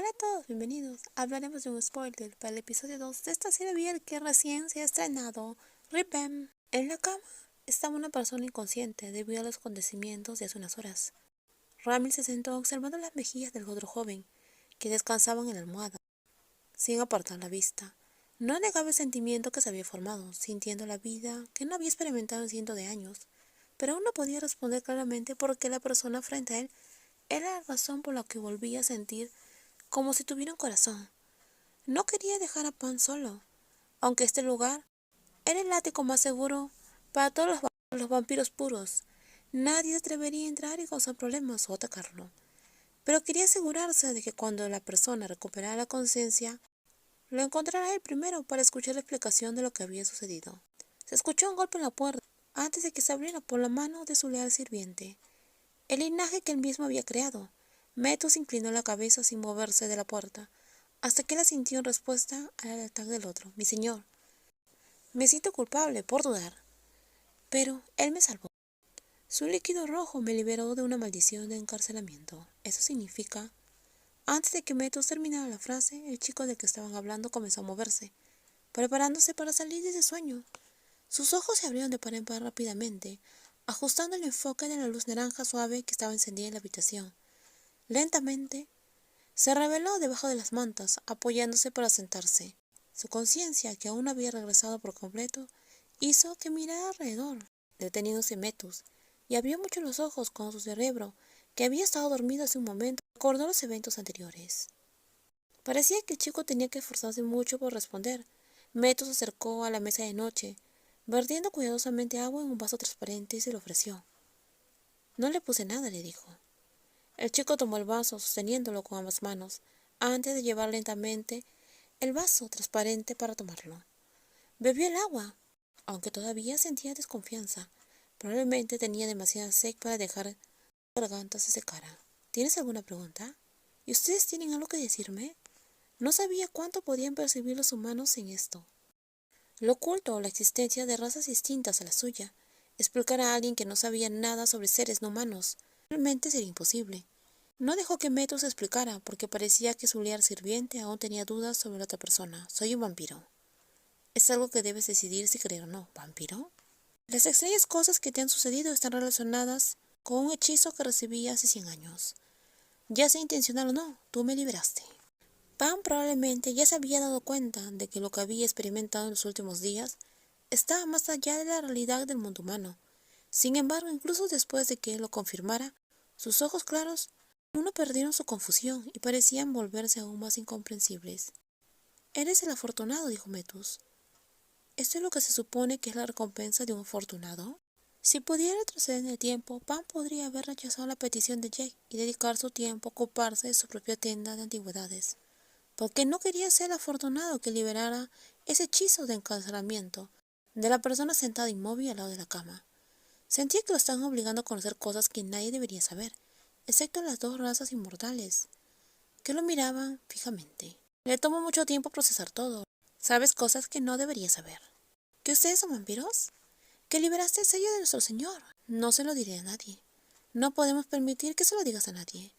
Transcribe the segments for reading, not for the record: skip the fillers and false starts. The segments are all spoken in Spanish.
Hola a todos, bienvenidos. Hablaremos de un spoiler para el episodio 2 de esta serie bien que recién se ha estrenado, Ripem. En la cama estaba una persona inconsciente debido a los acontecimientos de hace unas horas. Ramil se sentó observando las mejillas del otro joven, que descansaban en la almohada, sin apartar la vista. No negaba el sentimiento que se había formado, sintiendo la vida que no había experimentado en cientos de años, pero aún no podía responder claramente por qué la persona frente a él era la razón por la que volvía a sentir como si tuviera un corazón. No quería dejar a Pan solo, aunque este lugar era el ático más seguro para todos los vampiros puros. Nadie se atrevería a entrar y causar problemas o atacarlo. Pero quería asegurarse de que cuando la persona recuperara la conciencia, lo encontrara él primero para escuchar la explicación de lo que había sucedido. Se escuchó un golpe en la puerta antes de que se abriera por la mano de su leal sirviente, el linaje que él mismo había creado. Metus inclinó la cabeza sin moverse de la puerta, hasta que la sintió en respuesta al ataque del otro. Mi señor, me siento culpable por dudar, pero él me salvó. Su líquido rojo me liberó de una maldición de encarcelamiento. Eso significa... Antes de que Metus terminara la frase, el chico del que estaban hablando comenzó a moverse, preparándose para salir de ese sueño. Sus ojos se abrieron de par en par rápidamente, ajustando el enfoque de la luz naranja suave que estaba encendida en la habitación. Lentamente, se reveló debajo de las mantas, apoyándose para sentarse. Su conciencia, que aún no había regresado por completo, hizo que mirara alrededor, deteniéndose Metus, y abrió mucho los ojos cuando su cerebro, que había estado dormido hace un momento, recordó los eventos anteriores. Parecía que el chico tenía que esforzarse mucho por responder. Metus se acercó a la mesa de noche, vertiendo cuidadosamente agua en un vaso transparente y se lo ofreció. No le puse nada, le dijo. El chico tomó el vaso, sosteniéndolo con ambas manos, antes de llevar lentamente el vaso transparente para tomarlo. Bebió el agua, aunque todavía sentía desconfianza. Probablemente tenía demasiada sed para dejar que la garganta se secara. ¿Tienes alguna pregunta? ¿Y ustedes tienen algo que decirme? No sabía cuánto podían percibir los humanos en esto. Lo oculto o la existencia de razas distintas a la suya. Explicar a alguien que no sabía nada sobre seres no humanos realmente sería imposible. No dejó que Metus explicara, porque parecía que su leal sirviente aún tenía dudas sobre la otra persona. Soy un vampiro. Es algo que debes decidir si creer o no. ¿Vampiro? Las extrañas cosas que te han sucedido están relacionadas con un hechizo que recibí hace 100 años. Ya sea intencional o no, tú me liberaste. Pan probablemente ya se había dado cuenta de que lo que había experimentado en los últimos días estaba más allá de la realidad del mundo humano. Sin embargo, incluso después de que él lo confirmara, sus ojos claros aún no perdieron su confusión y parecían volverse aún más incomprensibles. Eres el afortunado, dijo Metus. ¿Esto es lo que se supone que es la recompensa de un afortunado? Si pudiera retroceder en el tiempo, Pan podría haber rechazado la petición de Jake y dedicar su tiempo a ocuparse de su propia tienda de antigüedades, porque no quería ser el afortunado que liberara ese hechizo de encarcelamiento de la persona sentada inmóvil al lado de la cama. Sentía que lo estaban obligando a conocer cosas que nadie debería saber, excepto las dos razas inmortales, que lo miraban fijamente. Le tomó mucho tiempo procesar todo. Sabes cosas que no debería saber. ¿Que ustedes son vampiros? Que liberaste el sello de nuestro Señor. No se lo diré a nadie. No podemos permitir que se lo digas a nadie.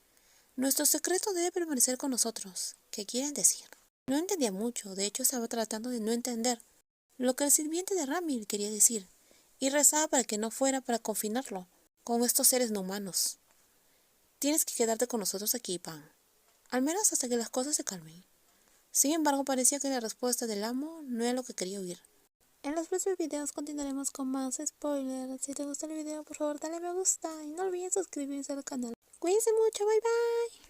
Nuestro secreto debe permanecer con nosotros. ¿Qué quieren decir? No entendía mucho, de hecho estaba tratando de no entender lo que el sirviente de Ramil quería decir, y rezaba para que no fuera para confinarlo con estos seres no humanos. Tienes que quedarte con nosotros aquí, Pan, al menos hasta que las cosas se calmen. Sin embargo, parecía que la respuesta del amo no era lo que quería oír. En los próximos videos continuaremos con más spoilers. Si te gustó el video, por favor dale me gusta y no olvides suscribirse al canal. Cuídense mucho, bye bye.